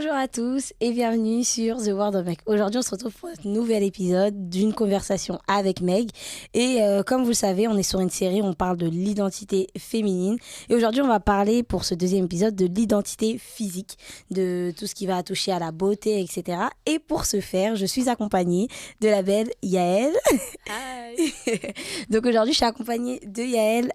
Bonjour à tous et bienvenue sur The World of Meg. Aujourd'hui, on se retrouve pour un nouvel épisode d'une conversation avec Meg. Et comme vous le savez, on est sur une série où on parle de l'identité féminine. Et aujourd'hui, on va parler pour ce deuxième épisode de l'identité physique, de tout ce qui va toucher à la beauté, etc. Et pour ce faire, je suis accompagnée de la belle Yael. Hi. Donc aujourd'hui, je suis accompagnée de Yael.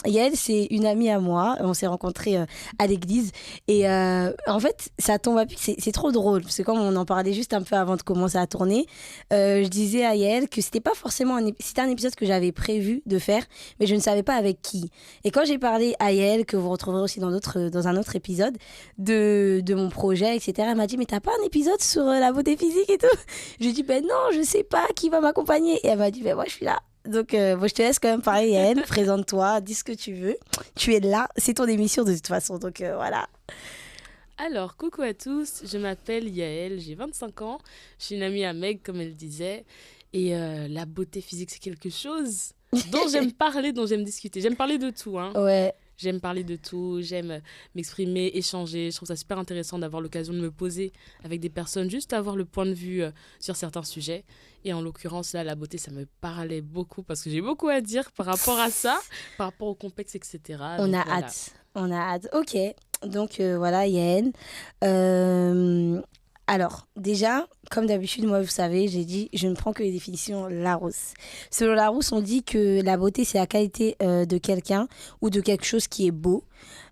Yael, c'est une amie à moi. On s'est rencontrés à l'église. Et en fait, ça tombe à pic. C'est trop drôle. Parce que comme on en parlait juste un peu avant de commencer à tourner, je disais à Yael que c'était pas forcément c'était un épisode que j'avais prévu de faire, mais je ne savais pas avec qui. Et quand j'ai parlé à Yael, que vous retrouverez aussi dans un autre épisode, de mon projet, etc., elle m'a dit, mais t'as pas un épisode sur la beauté physique et tout? Je lui ai dit, ben non, je sais pas qui va m'accompagner. Et elle m'a dit, ben moi, je suis là. Donc, bon, je te laisse quand même parler, Yael. Présente-toi, dis ce que tu veux. Tu es là, c'est ton émission de toute façon. Donc, voilà. Alors, coucou à tous, je m'appelle Yael, j'ai 25 ans, je suis une amie à Meg, comme elle disait, et la beauté physique, c'est quelque chose dont j'aime parler, dont j'aime discuter. J'aime parler de tout, hein. Ouais. J'aime parler de tout, j'aime m'exprimer, échanger. Je trouve ça super intéressant d'avoir l'occasion de me poser avec des personnes, juste avoir le point de vue sur certains sujets. Et en l'occurrence, là, la beauté, ça me parlait beaucoup parce que j'ai beaucoup à dire par rapport à ça, par rapport au complexe, etc. On a voilà. hâte. On a hâte. Ok. Donc, voilà, Yael. Alors, déjà, comme d'habitude, moi, vous savez, j'ai dit, je ne prends que les définitions Larousse. Selon Larousse, on dit que la beauté, c'est la qualité de quelqu'un ou de quelque chose qui est beau,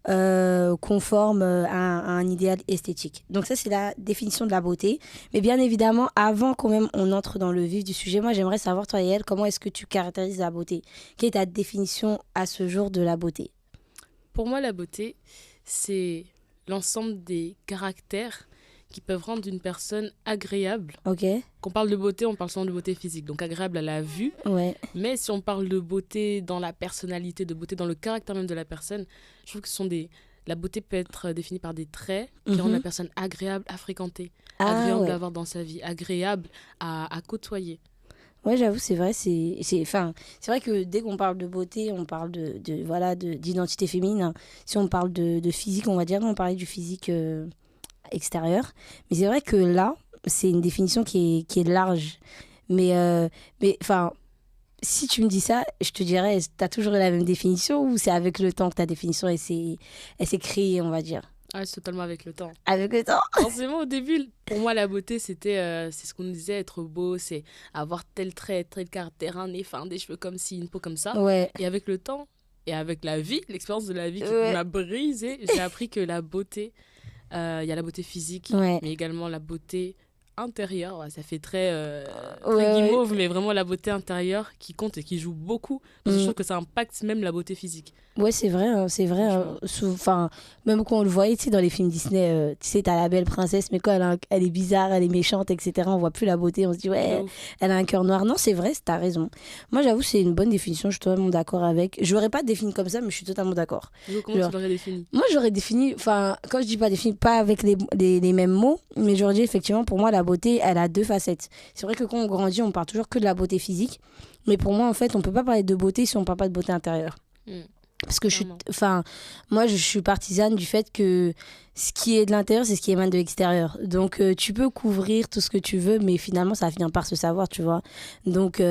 conforme à un idéal esthétique. Donc ça, c'est la définition de la beauté. Mais bien évidemment, avant quand même on entre dans le vif du sujet, moi, j'aimerais savoir, toi, Yael, comment est-ce que tu caractérises la beauté? Quelle est ta définition à ce jour de la beauté? Pour moi, la beauté, c'est l'ensemble des caractères qui peuvent rendre une personne agréable. Ok. Quand on parle de beauté, on parle souvent de beauté physique, donc agréable à la vue. Ouais. Mais si on parle de beauté dans la personnalité, de beauté dans le caractère même de la personne, je trouve que la beauté peut être définie par des traits qui rendent la personne agréable à fréquenter, agréable ouais. à avoir dans sa vie, agréable à côtoyer. Ouais, j'avoue, c'est vrai. Enfin, c'est vrai que dès qu'on parle de beauté, on parle d'identité féminine, hein. Si on parle de physique, on va dire, on parlait du physique extérieur. Mais c'est vrai que là, c'est une définition qui est large. Mais enfin, si tu me dis ça, je te dirais, tu as toujours eu la même définition ou c'est avec le temps que ta définition, elle s'est créée, on va dire? Ah, c'est totalement avec le temps. Avec le temps? Forcément, au début, pour moi, la beauté, c'est ce qu'on nous disait, être beau, c'est avoir tel trait, tel caractère, un nez fin, des cheveux comme ci, une peau comme ça. Ouais. Et avec le temps, et avec la vie, l'expérience de la vie qui Ouais. m'a brisée, j'ai appris que la beauté, il y a la beauté physique, Ouais. mais également la beauté intérieure. Ouais, ça fait très Ouais. guimauve, mais vraiment la beauté intérieure qui compte et qui joue beaucoup. Parce que je trouve que ça impacte même la beauté physique. Ouais, c'est vrai, hein, c'est vrai. Enfin, même quand on le voyait, tu sais, dans les films Disney, tu sais, t'as la belle princesse, mais quand elle est bizarre, elle est méchante, etc., on voit plus la beauté, on se dit, ouais, elle a un cœur noir. Non, c'est vrai, t'as raison. Moi, j'avoue, c'est une bonne définition, je suis totalement d'accord avec. Je l'aurais pas défini comme ça, mais je suis totalement d'accord. Donc, comment tu l'aurais défini? Moi, j'aurais défini, enfin, quand je dis pas défini, pas avec les mêmes mots, mais j'aurais dit, effectivement, pour moi, la beauté, elle a deux facettes. C'est vrai que quand on grandit, on parle toujours que de la beauté physique, mais pour moi, en fait, on peut pas parler de beauté si on parle pas de beauté intérieure. Parce que moi, je suis partisane du fait que ce qui est de l'intérieur, c'est ce qui émane de l'extérieur. Donc, tu peux couvrir tout ce que tu veux, mais finalement, ça finit par se savoir, tu vois. Donc,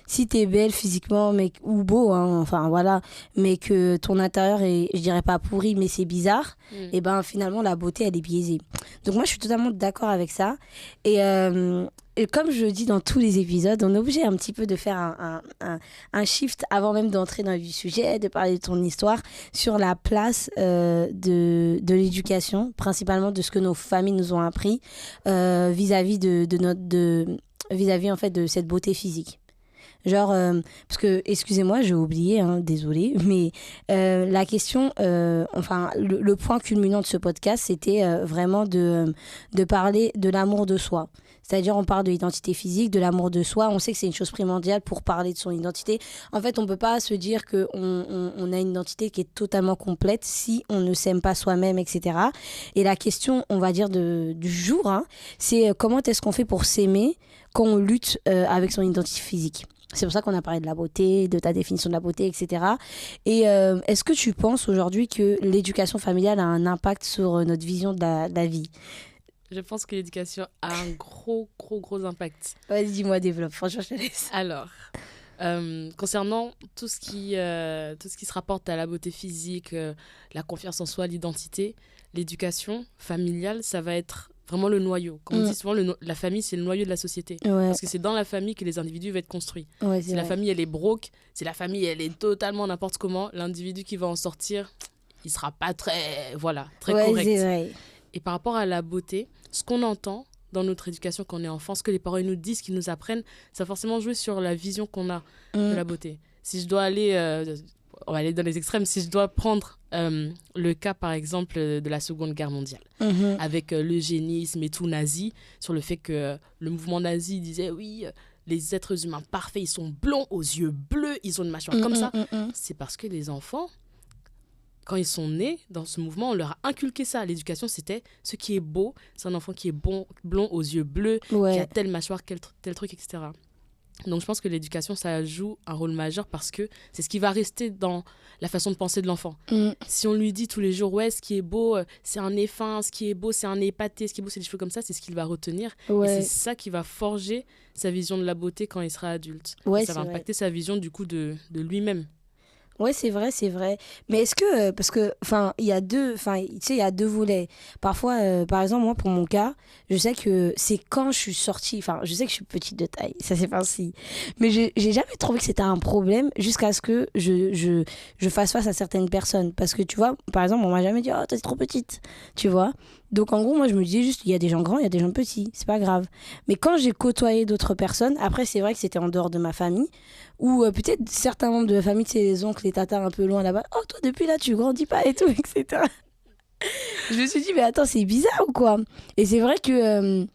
si t'es belle physiquement ou beau, hein, enfin, voilà, mais que ton intérieur est, je dirais pas pourri, mais c'est bizarre, et ben finalement, la beauté, elle est biaisée. Donc, moi, je suis totalement d'accord avec ça. Et comme je le dis dans tous les épisodes, on est obligé un petit peu de faire un shift avant même d'entrer dans le sujet, de parler de ton histoire, sur la place de l'éducation, principalement de ce que nos familles nous ont appris vis-à-vis vis-à-vis en fait de cette beauté physique. Genre, parce que, excusez-moi, j'ai oublié, hein, désolée, mais la question, enfin, le point culminant de ce podcast, c'était vraiment de parler de l'amour de soi. C'est-à-dire, on parle de l'identité physique, de l'amour de soi. On sait que c'est une chose primordiale pour parler de son identité. En fait, on ne peut pas se dire qu'on a une identité qui est totalement complète si on ne s'aime pas soi-même, etc. Et la question, on va dire, du jour, hein, c'est comment est-ce qu'on fait pour s'aimer quand on lutte avec son identité physique. C'est pour ça qu'on a parlé de la beauté, de ta définition de la beauté, etc. Et est-ce que tu penses aujourd'hui que l'éducation familiale a un impact sur notre vision de la vie ? Je pense que l'éducation a un gros, gros, gros impact. Vas-y, dis-moi, développe. Franchement, je te laisse. Alors, concernant tout ce qui se rapporte à la beauté physique, la confiance en soi, l'identité, l'éducation familiale, ça va être vraiment le noyau. Comme on dit souvent, la famille, c'est le noyau de la société. Ouais. Parce que c'est dans la famille que les individus vont être construits. Ouais, Si la famille, elle est broke, si la famille, elle est totalement n'importe comment, l'individu qui va en sortir, il sera pas très correct. C'est vrai. Et par rapport à la beauté, ce qu'on entend dans notre éducation quand on est enfant, ce que les parents nous disent, qu'ils nous apprennent, ça va forcément jouer sur la vision qu'on a de la beauté. Si je dois aller, on va aller dans les extrêmes, si je dois prendre le cas par exemple de la Seconde Guerre mondiale, avec l'eugénisme et tout nazi, sur le fait que le mouvement nazi disait oui, les êtres humains parfaits, ils sont blonds, aux yeux bleus, ils ont une mâchoire comme ça. C'est parce que les enfants, quand ils sont nés dans ce mouvement, on leur a inculqué ça. L'éducation, c'était ce qui est beau, c'est un enfant qui est blond aux yeux bleus, qui a telle mâchoire, tel truc, etc. Donc je pense que l'éducation, ça joue un rôle majeur parce que c'est ce qui va rester dans la façon de penser de l'enfant. Si on lui dit tous les jours, ouais, ce qui est beau, c'est un nez fin, ce qui est beau, c'est un nez épaté, ce qui est beau, c'est des cheveux comme ça, c'est ce qu'il va retenir. Et c'est ça qui va forger sa vision de la beauté quand il sera adulte. Et ça va impacter sa vision du coup de lui-même. Ouais, c'est vrai, c'est vrai. Mais est-ce que, parce que, il y a deux volets. Parfois, par exemple, moi, pour mon cas, je sais que c'est quand je suis sortie, je sais que je suis petite de taille, ça c'est ainsi. Mais j'ai jamais trouvé que c'était un problème jusqu'à ce que je fasse face à certaines personnes. Parce que, tu vois, par exemple, on m'a jamais dit, oh, toi, t'es trop petite, tu vois. Donc, en gros, moi, je me disais juste, il y a des gens grands, il y a des gens petits, c'est pas grave. Mais quand j'ai côtoyé d'autres personnes, après, c'est vrai que c'était en dehors de ma famille, ou peut-être certains membres de la famille, tu sais, les oncles, les tatas un peu loin là-bas, oh, toi, depuis là, tu grandis pas et tout, etc. Je me suis dit, mais attends, c'est bizarre ou quoi? Et c'est vrai que,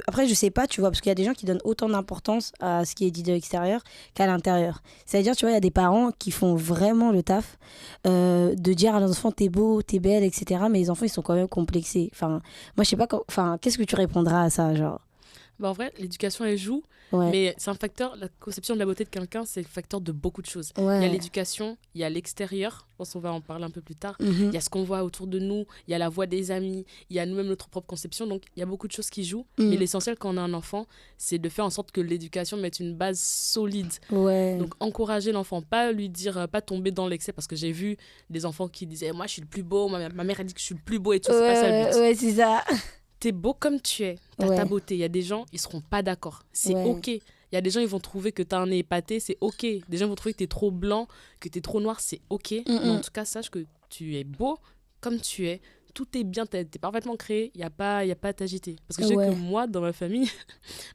après, je sais pas, tu vois, parce qu'il y a des gens qui donnent autant d'importance à ce qui est dit de l'extérieur qu'à l'intérieur. C'est-à-dire, tu vois, il y a des parents qui font vraiment le taf de dire à leurs enfants, t'es beau, t'es belle, etc. Mais les enfants, ils sont quand même complexés. Moi, je sais pas, qu'est-ce que tu répondras à ça, genre? En vrai, l'éducation, elle joue, mais c'est un facteur, la conception de la beauté de quelqu'un, c'est le facteur de beaucoup de choses. Il y a l'éducation, il y a l'extérieur, je pense qu'on va en parler un peu plus tard, il y a ce qu'on voit autour de nous, il y a la voix des amis, il y a nous-mêmes notre propre conception, donc il y a beaucoup de choses qui jouent, mais l'essentiel quand on a un enfant, c'est de faire en sorte que l'éducation mette une base solide. Donc encourager l'enfant, pas lui dire, pas tomber dans l'excès, parce que j'ai vu des enfants qui disaient, moi je suis le plus beau, ma mère a dit que je suis le plus beau et tout, c'est pas ça le but. Ouais, c'est ça. T'es beau comme tu es, t'as ta beauté. Il y a des gens, ils seront pas d'accord. C'est ok. Il y a des gens, ils vont trouver que t'as un nez épaté, c'est ok. Des gens vont trouver que t'es trop blanc, que t'es trop noir, c'est ok. Mais en tout cas, sache que tu es beau comme tu es. Tout est bien, t'es parfaitement créé, il n'y a pas à t'agiter. Parce que je sais que moi, dans ma famille,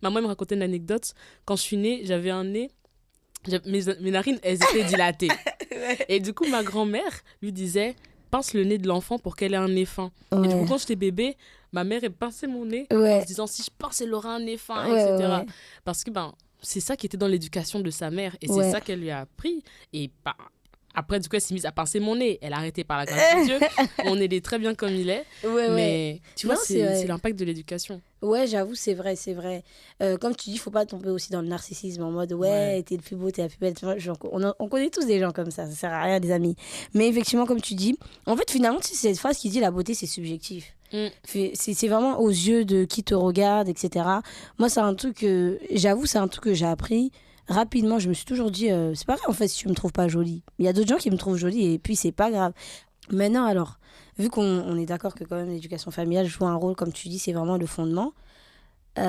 maman me racontait une anecdote. Quand je suis née, j'avais un nez, mes narines, elles étaient dilatées. Et du coup, ma grand-mère lui disait, pince le nez de l'enfant pour qu'elle ait un nez fin. Et du coup, quand j'étais bébé, ma mère, elle pinçait mon nez en se disant, si je pince, elle aura un nez fin, etc. Parce que c'est ça qui était dans l'éducation de sa mère. Et c'est ça qu'elle lui a appris. Et après, du coup, elle s'est mise à pincer mon nez. Elle a arrêté par la grâce de Dieu. Mon nez est très bien comme il est. Mais tu vois, c'est l'impact de l'éducation. Ouais, j'avoue, c'est vrai, c'est vrai. Comme tu dis, il faut pas tomber aussi dans le narcissisme en mode t'es le plus beau, t'es la plus belle. On connaît tous des gens comme ça sert à rien, des amis. Mais effectivement, comme tu dis, en fait, finalement, c'est cette phrase qui dit la beauté, c'est subjectif. C'est vraiment aux yeux de qui te regarde, etc. Moi, c'est un truc j'avoue, c'est un truc que j'ai appris rapidement. Je me suis toujours dit, c'est pas grave en fait si tu me trouves pas jolie. Il y a d'autres gens qui me trouvent jolie et puis c'est pas grave. Maintenant, alors, vu qu'on est d'accord que quand même l'éducation familiale joue un rôle, comme tu dis, c'est vraiment le fondement, il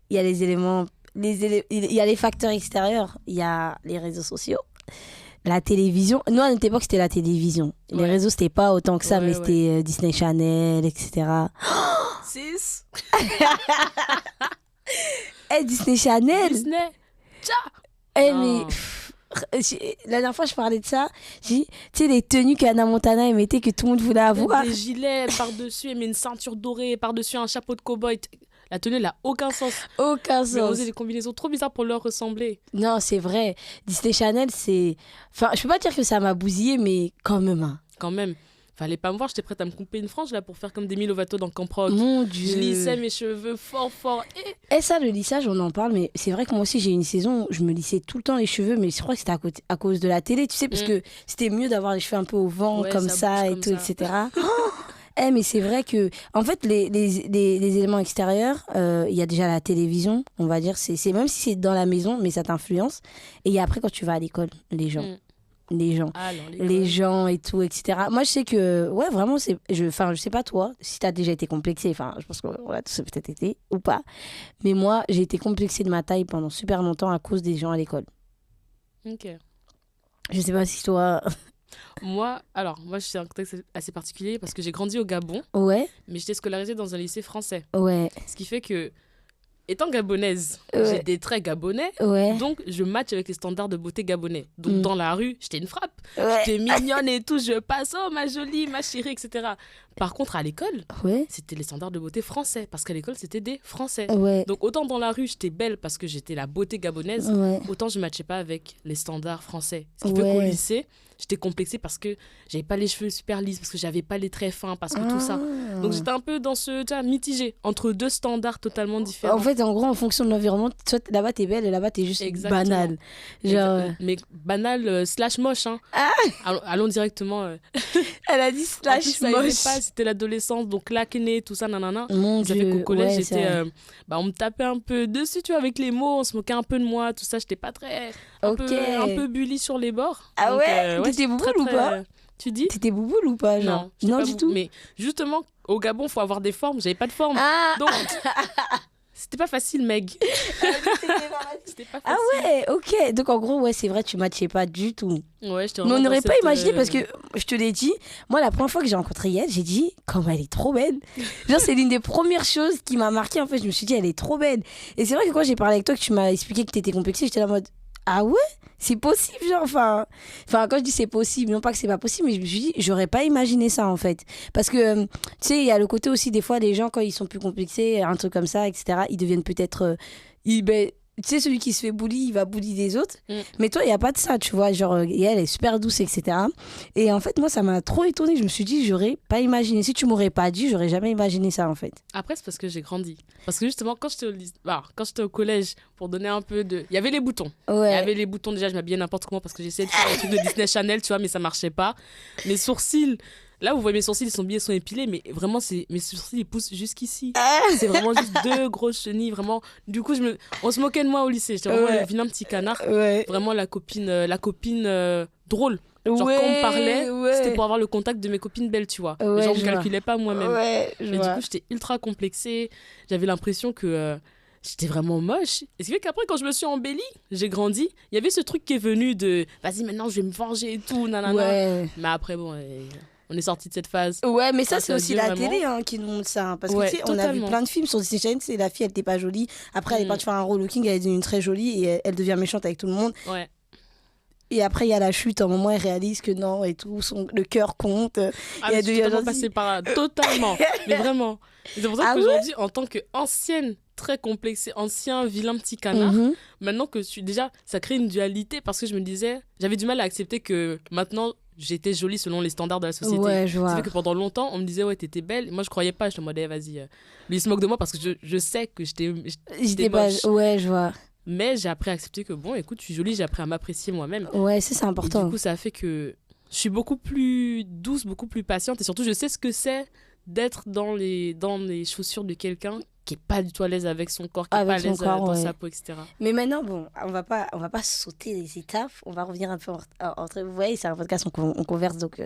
y a les éléments, il y a les facteurs extérieurs, il y a les réseaux sociaux, la télévision. Nous, à notre époque, c'était la télévision. Les réseaux, c'était pas autant que ça, mais c'était Disney Channel, etc. Sis Disney Channel Disney mais... La dernière fois, je parlais de ça. J'ai dit, tu sais, les tenues qu'Anna Montana mettait, que tout le monde voulait avoir. Des gilets par-dessus, elle met une ceinture dorée, par-dessus un chapeau de cow-boy. La tenue, elle n'a aucun sens. Aucun sens. Mais on faisait des combinaisons trop bizarres pour leur ressembler. Non, c'est vrai. Disney Channel, c'est... je peux pas dire que ça m'a bousillé, mais quand même. Hein. Quand même. Fallait pas me voir, j'étais prête à me couper une frange là pour faire comme Demi Lovato dans Camp Rock. Mon Dieu. Je lissais mes cheveux fort. Et ça, le lissage, on en parle, mais c'est vrai que moi aussi, j'ai une saison où je me lissais tout le temps les cheveux, mais je crois que c'était à cause de la télé, tu sais, parce que c'était mieux d'avoir les cheveux un peu au vent, comme ça et tout, etc. Mais c'est vrai que, en fait, les éléments extérieurs, il y a déjà la télévision, on va dire, même si c'est dans la maison, mais ça t'influence. Et il y a après, quand tu vas à l'école, les gens. Les gens. Alors, Les gens et tout, etc. Moi, je sais que, ouais, vraiment, je sais pas toi, si t'as déjà été complexée, enfin, je pense qu'on l'a tous peut-être été, ou pas. Mais moi, j'ai été complexée de ma taille pendant super longtemps à cause des gens à l'école. Ok. Je sais pas si toi... Moi, je suis un contexte assez particulier parce que j'ai grandi au Gabon, Ouais, mais j'étais scolarisée dans un lycée français. ouais, Ce qui fait que, étant gabonaise, Ouais. j'ai des traits gabonais, ouais, donc je match avec les standards de beauté gabonais. Donc dans la rue, j'étais une frappe. ouais. J'étais mignonne et tout, je passe, oh ma jolie, ma chérie, etc. Par contre, à l'école, Ouais, c'était les standards de beauté français, parce qu'à l'école, c'était des Français. ouais, Donc autant dans la rue, j'étais belle parce que j'étais la beauté gabonaise, ouais. autant je ne matchais pas avec les standards français. Ce qui fait qu'au Ouais. lycée, j'étais complexée parce que j'avais pas les cheveux super lisses, parce que j'avais pas les traits fins, parce que tout ça. Ah. Donc j'étais un peu dans ce, tu vois, mitigé entre deux standards totalement différents. En fait, en gros, en fonction de l'environnement, soit là-bas t'es belle et là-bas t'es juste Exactement. banale. Genre, Mais banal slash moche. Hein. Allons directement. elle a dit En slash plus, ça aidait moche. pas, c'était l'adolescence, donc l'acné, tout ça, nanana. Mon Ça fait qu'au Dieu, collège, ouais, j'étais, c'est vrai. on me tapait un peu dessus, tu vois, avec les mots, on se moquait un peu de moi, tout ça, j'étais pas très, un peu bully sur les bords. Ah Donc, ouais, t'étais j'étais bouboule ou pas Tu dis? T'étais bouboule ou pas, genre? Non, j'étais Non, pas du tout. Mais justement, au Gabon, faut avoir des formes, j'avais pas de forme. Ah, Donc, c'était pas facile, Meg. C'était pas facile. ah ouais, ok. Donc en gros, ouais, c'est vrai, tu matchais pas du tout. Ouais, j'étais Mais vraiment on n'aurait dans pas cette, imaginé parce que, je te l'ai dit, moi, la première fois que j'ai rencontré Yael, j'ai dit, comme elle est trop belle. Genre, c'est l'une des premières choses qui m'a marqué. En fait, je me suis dit, elle est trop belle. Et c'est vrai que quand j'ai parlé avec toi, que tu m'as expliqué que t'étais complexée, j'étais là en mode, ah ouais, c'est possible, genre, enfin, quand je dis c'est possible, non pas que c'est pas possible, mais je me suis dit, j'aurais pas imaginé ça, en fait. Parce que, tu sais, il y a le côté aussi, des fois, les gens, quand ils sont plus complexés, un truc comme ça, etc., ils deviennent peut-être, tu sais, celui qui se fait bully, il va bully des autres. Mais toi, il n'y a pas de ça, tu vois. Genre, et elle est super douce, etc. Et en fait, moi, ça m'a trop étonnée. Je me suis dit, j'aurais pas imaginé. Si tu m'aurais pas dit, j'aurais jamais imaginé ça, en fait. Après, c'est parce que j'ai grandi. Parce que justement, quand j'étais au collège, pour donner un peu de... Il y avait les boutons. Il y Ouais. avait les boutons, déjà, je m'habillais n'importe comment parce que j'essayais de faire un truc de Disney Channel, tu vois, mais ça marchait pas. Mes sourcils... Là, vous voyez mes sourcils, ils sont épilés, mais vraiment, mes sourcils, ils poussent jusqu'ici. C'est vraiment juste deux grosses chenilles, vraiment. Du coup, on se moquait de moi au lycée. J'étais vraiment le vilain petit canard. Ouais. Vraiment la copine drôle. Genre, quand on me parlait, c'était pour avoir le contact de mes copines belles, tu vois. Ouais, Les gens ne je vois. calculaient pas moi-même. Ouais, je Mais du vois. coup, j'étais ultra complexée. J'avais l'impression que j'étais vraiment moche. Et ce qui fait qu'après, quand je me suis embellie, j'ai grandi. Il y avait ce truc qui est venu de vas-y, maintenant je vais me venger et tout, nanana. Ouais. Mais après, bon, on est sorti de cette phase. Ouais, mais ça, Grâce c'est à aussi Dieu, la vraiment. télé qui nous montre ça. Parce que, Ouais, tu sais, on a vu totalement. plein de films sur Disney Channel. C'est la fille, elle était pas jolie. Après, elle est partie faire un relooking, elle est devenue très jolie et elle devient méchante avec tout le monde. Ouais. Et après, il y a la chute. À un moment, elle réalise que non et tout. Le cœur compte. Ah, Et mais elle je suis devient totalement gentille. passée par là. Totalement. Mais vraiment. Et c'est pour ça Ah ouais qu'aujourd'hui, en tant qu'ancienne, très complexée, ancien vilain petit canard, Mhm. maintenant que je suis déjà, ça crée une dualité parce que je me disais, j'avais du mal à accepter que maintenant j'étais jolie selon les standards de la société. Ouais, je Ça vois. fait que pendant longtemps, on me disait, ouais, t'étais belle. Et moi, je croyais pas. Je me disais, vas-y, lui, il se moque de moi parce que je sais que j'étais pas... moche. Ouais, je vois. Mais j'ai appris à accepter que, bon, écoute, je suis jolie, j'ai appris à m'apprécier moi-même. Ouais, ça, c'est Et important. du coup, ça a fait que je suis beaucoup plus douce, beaucoup plus patiente. Et surtout, je sais ce que c'est d'être dans les chaussures de quelqu'un qui est pas du tout à l'aise avec son corps, qui est Avec pas à son l'aise corps, dans ouais. sa peau, etc. Mais maintenant, bon, on va pas sauter les étapes. On va revenir un peu entre. Vous voyez, c'est un podcast, on converse, donc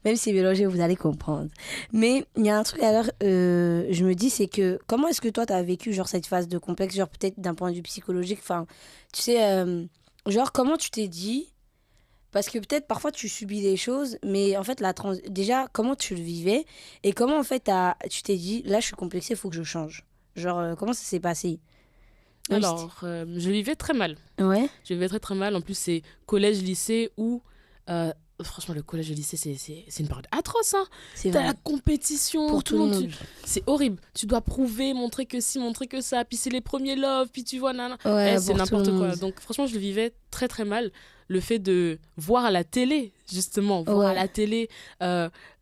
même si c'est mélangé, vous allez comprendre. Mais il y a un truc alors, je me dis, c'est que comment est-ce que toi, tu as vécu genre cette phase de complexe, genre peut-être d'un point de vue psychologique, enfin, tu sais, genre comment tu t'es dit. Parce que peut-être parfois tu subis des choses, mais en fait, déjà, comment tu le vivais et comment en fait tu t'es dit, là je suis complexée, il faut que je change. Genre, comment ça s'est passé? Même si Alors, je vivais très mal. Ouais. Je vivais très très mal. En plus, c'est collège, lycée où... franchement, le collège et le lycée, c'est une période atroce. Hein. C'est T'as vrai. la compétition. Pour tout le monde. C'est horrible. Tu dois prouver, montrer que ci, montrer que ça. Puis c'est les premiers love. Puis tu vois, nana. Ouais, C'est pour tout n'importe le quoi. monde. Donc, franchement, je le vivais très très mal. Le fait de voir à la télé, justement, voir Ouais. à la télé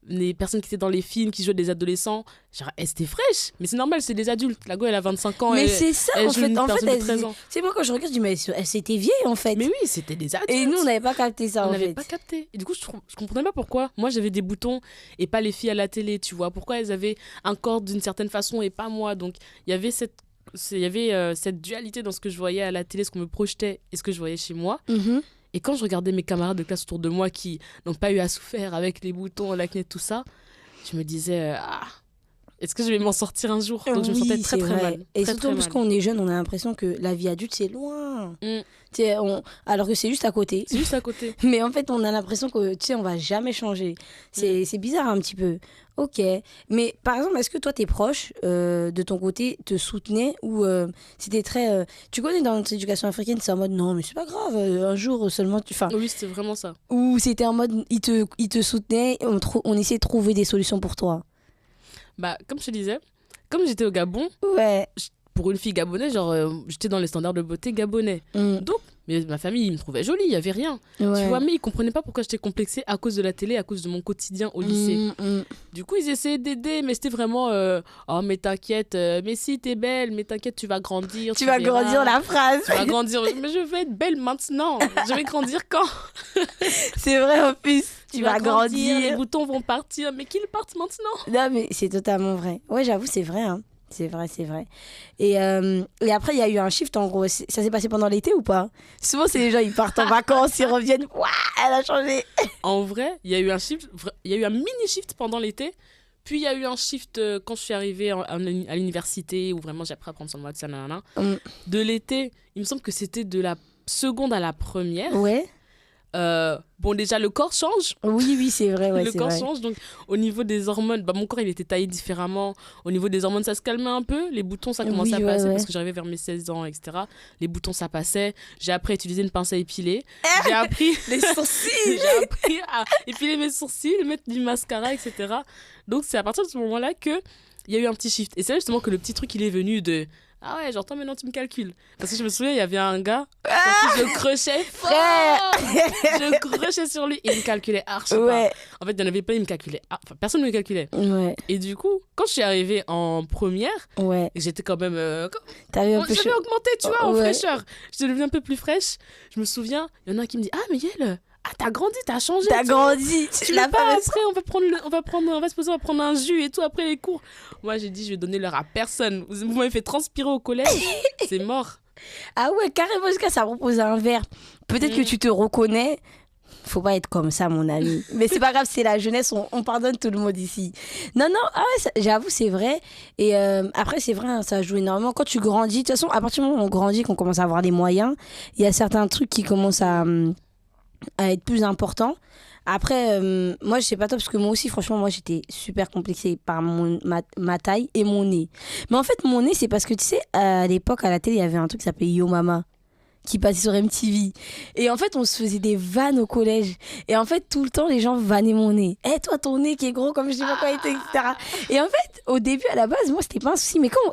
les personnes qui étaient dans les films, qui jouaient des adolescents, genre, elles étaient fraîches. Mais c'est normal, c'est des adultes. La go, elle a 25 ans. Mais elle, c'est ça, elle en joue fait. une En personne fait, de 13 ans. c'est moi, quand je regarde, je dis, mais elle s'était vieille, en fait. Mais oui, c'était des adultes. Et nous, on n'avait pas capté ça, On en n'avait fait. pas capté. Et du coup, je comprenais pas pourquoi. Moi, j'avais des boutons et pas les filles à la télé, tu vois. Pourquoi elles avaient un corps d'une certaine façon et pas moi. Donc, il y avait cette dualité dans ce que je voyais à la télé, ce qu'on me projetait et ce que je voyais chez moi. Mhm. Et quand je regardais mes camarades de classe autour de moi qui n'ont pas eu à souffrir avec les boutons, l'acné, tout ça, je me disais, est-ce que je vais m'en sortir un jour? Donc, je me sentais très, c'est très vrai. mal. Et Très, surtout, très parce mal. qu'on est jeune, on a l'impression que la vie adulte, c'est loin. Mm. Tu sais, alors que c'est juste à côté. C'est juste à côté. Mais en fait, on a l'impression que, tu sais, on va jamais changer. C'est bizarre un petit peu. Ok. Mais par exemple, est-ce que toi, tes proches, de ton côté, te soutenaient ou c'était très... Tu connais dans notre éducation africaine, c'est en mode non, mais c'est pas grave, un jour seulement tu... Enfin, Oui, c'était vraiment ça. ou c'était en mode, ils te soutenaient, on essayait de trouver des solutions pour toi. Bah, comme je te disais, comme j'étais au Gabon, Ouais. pour une fille gabonaise, genre, j'étais dans les standards de beauté gabonais. Mm. Donc, mais ma famille, ils me trouvaient jolie, il n'y avait rien. Ouais. Tu vois, mais ils comprenaient pas pourquoi j'étais complexée à cause de la télé, à cause de mon quotidien au lycée. Mm. Du coup, ils essayaient d'aider, mais c'était vraiment oh, mais t'inquiète, mais si t'es belle, mais t'inquiète, tu vas grandir. Tu vas verras. grandir la phrase. Tu vas grandir. Mais je vais être belle maintenant. Je vais grandir quand? C'est vrai en plus. Tu vas Les grandir. boutons vont partir, mais qu'ils partent maintenant. Non, mais c'est totalement vrai. Ouais, j'avoue, c'est vrai. Hein. C'est vrai, c'est vrai. Et après, il y a eu un shift, en gros. Ça s'est passé pendant l'été ou pas? Souvent, c'est les gens, ils partent en vacances, ils reviennent. Waouh, elle a changé. En vrai, il y a eu un shift, il y a eu un mini shift pendant l'été. Puis il y a eu un shift quand je suis arrivée à l'université où vraiment j'ai appris à prendre soin de moi, de ça, nanana. De l'été, il me semble que c'était de la seconde à la première. Ouais. Bon, déjà, le corps change. Oui, c'est vrai. Ouais, Le c'est corps vrai. change. Donc, au niveau des hormones, bah, mon corps, il était taillé différemment. Au niveau des hormones, ça se calmait un peu. Les boutons, ça commençait Oui, à ouais, passer ouais. parce que j'arrivais vers mes 16 ans, etc. Les boutons, ça passait. J'ai appris à utiliser une pince à épiler. J'ai appris... Les sourcils. J'ai appris à épiler mes sourcils, mettre du mascara, etc. Donc, c'est à partir de ce moment-là qu'il y a eu un petit shift. Et c'est là justement que le petit truc, il est venu de... Ah ouais, genre toi maintenant tu me calcules. Parce que je me souviens, il y avait un gars, sur qui je crushais fort. Je crushais sur lui et il me calculait archi pas. Ouais. En fait, il n'y en avait pas, il me calculait. Enfin, personne ne me calculait. Ouais. Et du coup, quand je suis arrivée en première, Ouais. j'étais quand même... T'avais un peu j'avais augmenté, tu vois, en Ouais. fraîcheur. J'étais devenue un peu plus fraîche. Je me souviens, il y en a un qui me dit « Ah, mais Yael, t'as grandi, t'as changé. T'as tu grandi. tu veux pas, après, on va se poser, on va prendre un jus et tout après les cours. » Moi, j'ai dit, je vais donner l'heure à personne. Vous m'avez fait transpirer au collège. C'est mort. Ah ouais, carrément, jusqu'à ça proposé un verre. Peut-être que tu te reconnais. Faut pas être comme ça, mon ami. Mais c'est pas grave, c'est la jeunesse, on pardonne tout le monde ici. Non, ah ouais, j'avoue, c'est vrai. Et après, c'est vrai, hein, ça joue énormément. Quand tu grandis, de toute façon, à partir du moment où on grandit, qu'on commence à avoir des moyens, il y a certains trucs qui commencent à être plus importants. Après, moi, je sais pas toi, parce que moi aussi, franchement, moi, j'étais super complexée par ma taille et mon nez. Mais en fait, mon nez, c'est parce que, tu sais, à l'époque, à la télé, il y avait un truc qui s'appelait Yo Mama, qui passait sur MTV. Et en fait, on se faisait des vannes au collège. Et en fait, tout le temps, les gens vannaient mon nez. « Eh, toi, ton nez qui est gros comme je sais pas quoi, etc. » Et en fait, au début, à la base, moi, c'était pas un souci. Mais comme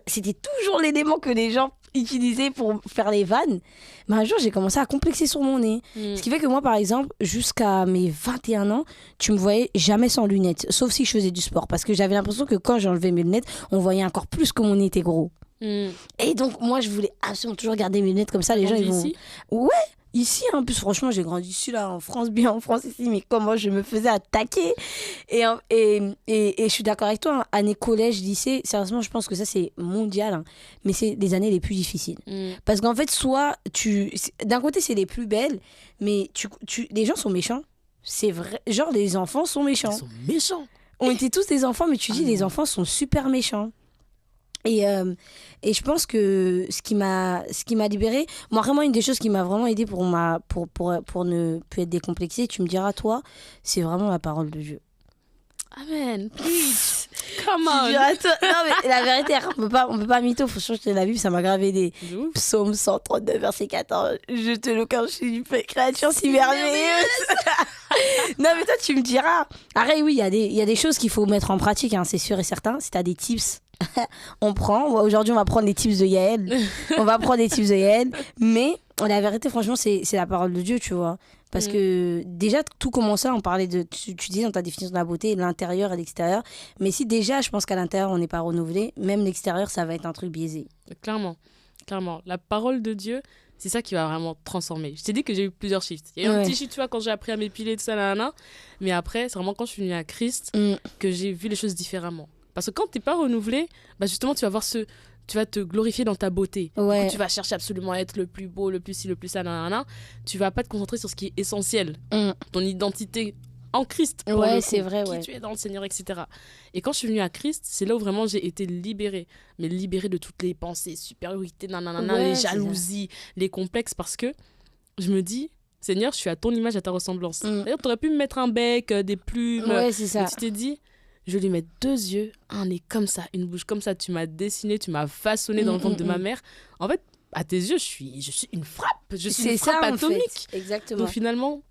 c'était toujours l'élément que les gens utilisaient pour faire les vannes, mais un jour, j'ai commencé à complexer sur mon nez. Ce qui fait que moi, par exemple, jusqu'à mes 21 ans, tu me voyais jamais sans lunettes. Sauf si je faisais du sport. Parce que j'avais l'impression que quand j'enlevais mes lunettes, on voyait encore plus que mon nez était gros. Et donc, moi, je voulais absolument toujours garder mes lunettes comme ça. Les gens, ils vont... Ici Ouais, ici, en plus, franchement, j'ai grandi ici, là, en France, bien en France, ici, mais comment je me faisais attaquer. Et je suis d'accord avec toi, hein, année collège, lycée, sérieusement, je pense que ça, c'est mondial, hein, mais c'est les années les plus difficiles. Parce qu'en fait, soit d'un côté, c'est les plus belles, mais les gens sont méchants. C'est vrai. Genre, les enfants sont méchants. Ils sont méchants. On était tous des enfants, mais tu dis, les enfants sont super méchants. Et je pense que ce qui m'a libérée, moi vraiment une des choses qui m'a vraiment aidée pour ne plus être décomplexée, tu me diras toi, c'est vraiment la parole de Dieu. Amen, please, come Tu on. diras toi, non mais la vérité, on peut pas mytho, faut changer la Bible, ça m'a gravé des De ouf. Psaume 132 verset 14, je te loue quand je suis une créature si merveilleuse. Non mais toi tu me diras, arrête, oui il y a des choses qu'il faut mettre en pratique, hein, c'est sûr et certain. Si t'as des tips, on prend. Aujourd'hui on va prendre les tips de Yael, mais la vérité franchement c'est la parole de Dieu, tu vois. Parce que déjà, tout commence là, on parlait de, tu dis dans ta définition de la beauté, l'intérieur et l'extérieur. Mais si déjà, je pense qu'à l'intérieur, on n'est pas renouvelé, même l'extérieur, ça va être un truc biaisé. Clairement, clairement. La parole de Dieu, c'est ça qui va vraiment transformer. Je t'ai dit que j'ai eu plusieurs shifts. Il y a eu un petit shift, tu vois, quand j'ai appris à m'épiler, tout ça, là. Mais après, c'est vraiment quand je suis venue à Christ que j'ai vu les choses différemment. Parce que quand t'es pas renouvelé, bah justement, tu vas te glorifier dans ta beauté. Ouais. Du coup, tu vas chercher absolument à être le plus beau, le plus ci, le plus ça, Tu vas pas te concentrer sur ce qui est essentiel. Ton identité en Christ. Ouais, c'est vrai, qui tu es dans le Seigneur, etc. Et quand je suis venue à Christ, c'est là où vraiment j'ai été libérée. Mais libérée de toutes les pensées, supériorité, les jalousies, les complexes. Parce que je me dis, Seigneur, je suis à ton image, à ta ressemblance. D'ailleurs, tu aurais pu me mettre un bec, des plumes. Ouais, c'est ça. Et tu t'es dit, je vais lui mettre 2 yeux, un nez comme ça, une bouche comme ça. Tu m'as dessiné, tu m'as façonné dans le ventre de ma mère. En fait, à tes yeux, je suis une frappe. Je suis une frappe atomique. Fait. Exactement. Donc finalement,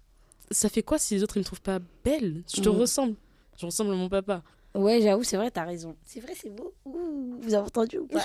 ça fait quoi si les autres ils me trouvent pas belle? Je te ressemble. Je ressemble à mon papa. Ouais, j'avoue, c'est vrai, t'as raison. C'est vrai, c'est beau. Ouh, vous avez entendu ou pas?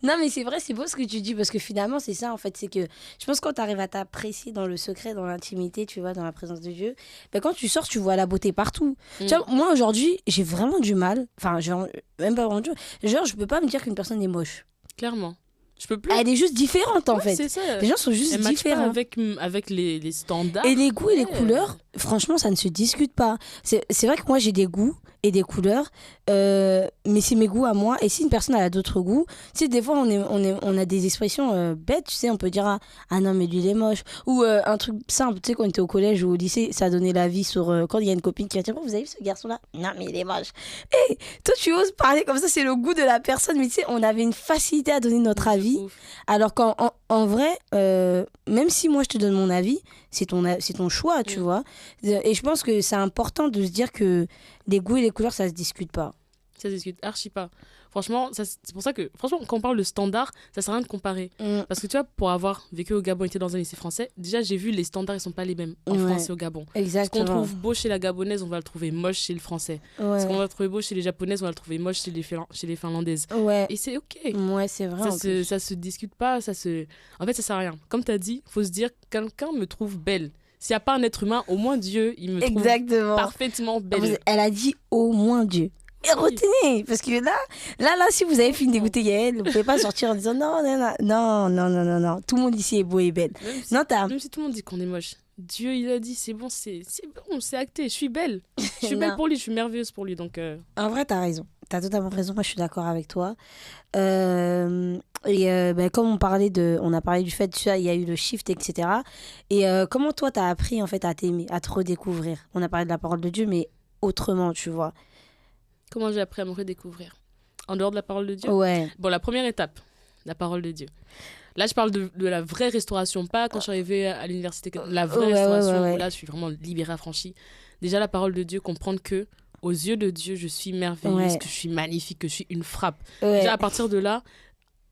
Non, mais c'est vrai, c'est beau ce que tu dis, parce que finalement, c'est ça, en fait. C'est que je pense que quand t'arrives à t'apprécier dans le secret, dans l'intimité, tu vois, dans la présence de Dieu, ben, quand tu sors, tu vois la beauté partout. Tu vois, moi, aujourd'hui, j'ai vraiment du mal. Enfin, genre, même pas vraiment du mal. Genre, je peux pas me dire qu'une personne est moche. Clairement. Je peux plus. Elle est juste différente, en fait. C'est ça. Les gens sont juste différents. Avec les standards. Et les goûts et les couleurs, franchement, ça ne se discute pas. C'est vrai que moi, j'ai des goûts et des couleurs, mais c'est mes goûts à moi. Et si une personne a d'autres goûts, tu sais, des fois, on a des expressions bêtes, tu sais, on peut dire ah non, mais lui, il est moche. Ou un truc simple, tu sais, quand on était au collège ou au lycée, ça donnait l'avis sur quand il y a une copine qui va dire, oh, vous avez vu ce garçon-là? Non, mais il est moche. Et toi, tu oses parler comme ça, c'est le goût de la personne, mais tu sais, on avait une facilité à donner notre avis. Alors qu'en vrai, même si moi je te donne mon avis, c'est ton choix, tu vois. Et je pense que c'est important de se dire que les goûts et les couleurs, ça se discute pas. Ça se discute archi pas. Franchement, c'est pour ça que, franchement, quand on parle de standard, ça sert à rien de comparer. Parce que tu vois, pour avoir vécu au Gabon et été dans un lycée français, déjà j'ai vu les standards, ils sont pas les mêmes en France et au Gabon. Exactement. Ce qu'on trouve beau chez la Gabonaise, on va le trouver moche chez le Français. Ce qu'on va trouver beau chez les Japonaises, on va le trouver moche chez les Finlandaises. Et c'est ok. Ouais, c'est vrai. Ça se discute pas, en fait, ça sert à rien. Comme tu as dit, faut se dire, quelqu'un me trouve belle. S'il n'y a pas un être humain, au moins Dieu, il me trouve parfaitement belle. Elle a dit au moins Dieu. Et retenez, parce que là, si vous avez fini d'écouter Yael, vous pouvez pas sortir en disant non. Tout le monde ici est beau et belle. Même si tout le monde dit qu'on est moche, Dieu, il a dit, c'est bon, c'est acté, je suis belle. Je suis belle pour lui, je suis merveilleuse pour lui. Donc, En vrai, t'as raison. T'as totalement raison, moi je suis d'accord avec toi. Comme on a parlé du fait, tu sais, il y a eu le shift, etc. Et comment toi, t'as appris en fait à t'aimer, à te redécouvrir? On a parlé de la parole de Dieu, mais autrement, tu vois. Comment j'ai appris à me redécouvrir? En dehors de la parole de Dieu? Ouais. Bon, la première étape, la parole de Dieu. Là, je parle de la vraie restauration, pas quand je suis arrivée à l'université. La vraie restauration, où là, je suis vraiment libérée, affranchie. Déjà, la parole de Dieu, comprendre que aux yeux de Dieu, je suis merveilleuse, que je suis magnifique, que je suis une frappe. Déjà, à partir de là,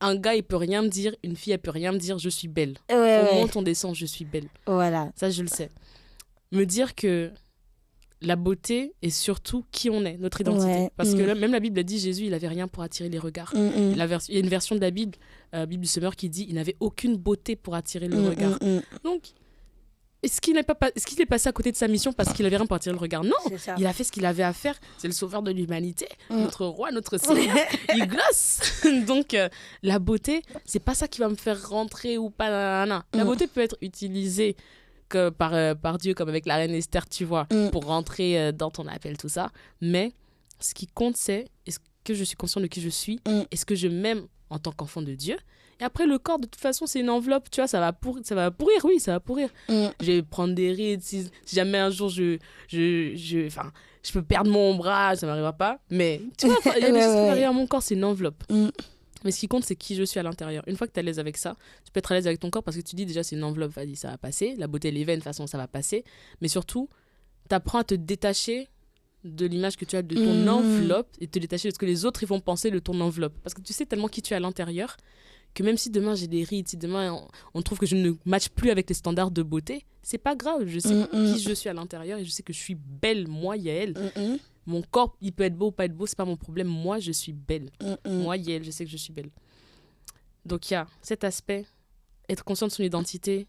un gars, il peut rien me dire, une fille, elle peut rien me dire, je suis belle. Au monte, on descend, je suis belle. Voilà. Ça, je le sais. Me dire que la beauté est surtout qui on est, notre identité. Parce que là, même la Bible a dit, Jésus, il n'avait rien pour attirer les regards. Il y a une version de la Bible, Bible du Semeur, qui dit, il n'avait aucune beauté pour attirer le regard. Donc, est-ce qu'il est passé à côté de sa mission parce qu'il n'avait rien pour attirer le regard? Non, il a fait ce qu'il avait à faire. C'est le sauveur de l'humanité, notre roi, notre Seigneur. Il glosse. Donc, la beauté, c'est pas ça qui va me faire rentrer ou pas. La beauté peut être utilisée par Dieu, comme avec la reine Esther, tu vois, pour rentrer dans ton appel, tout ça. Mais ce qui compte, c'est est-ce que je suis consciente de qui je suis? Est-ce que je m'aime en tant qu'enfant de Dieu? Et après, le corps, de toute façon, c'est une enveloppe, tu vois, ça va pourrir, oui, ça va pourrir. Je vais prendre des rides, si jamais un jour je peux perdre mon bras, ça m'arrivera pas. Mais, tu vois, il y a des choses qui vont arriver à mon corps, c'est une enveloppe. Mais ce qui compte, c'est qui je suis à l'intérieur. Une fois que tu es à l'aise avec ça, tu peux être à l'aise avec ton corps parce que tu dis déjà, c'est une enveloppe, vas-y, ça va passer. La beauté, les veines, de toute façon, ça va passer. Mais surtout, tu apprends à te détacher de l'image que tu as de ton enveloppe et te détacher de ce que les autres ils vont penser de ton enveloppe. Parce que tu sais tellement qui tu es à l'intérieur que même si demain j'ai des rides, si demain on trouve que je ne matche plus avec les standards de beauté, c'est pas grave. Je sais qui je suis à l'intérieur et je sais que je suis belle, moi, Yael. Mon corps, il peut être beau ou pas être beau, c'est pas mon problème. Moi, je suis belle. Moi, Yael, je sais que je suis belle. Donc, il y a cet aspect, être conscient de son identité,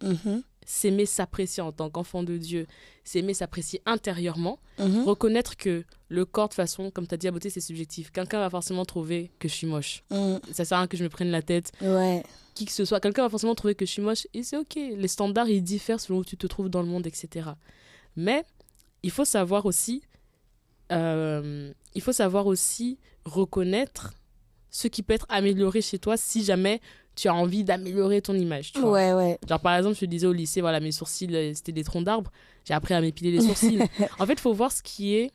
s'aimer, s'apprécier en tant qu'enfant de Dieu, s'aimer, s'apprécier intérieurement, Mhm. reconnaître que le corps, de toute façon, comme tu as dit, la beauté, c'est subjectif. Quelqu'un va forcément trouver que je suis moche. Mhm. Ça sert à rien que je me prenne la tête. Ouais. Qui que ce soit, quelqu'un va forcément trouver que je suis moche et c'est ok. Les standards, ils diffèrent selon où tu te trouves dans le monde, etc. Mais il faut savoir aussi, reconnaître ce qui peut être amélioré chez toi si jamais tu as envie d'améliorer ton image. Tu vois. Ouais, ouais. Genre, par exemple, je te disais au lycée, voilà, mes sourcils, c'était des troncs d'arbres. J'ai appris à m'épiler les sourcils. En fait, il faut voir ce qui est.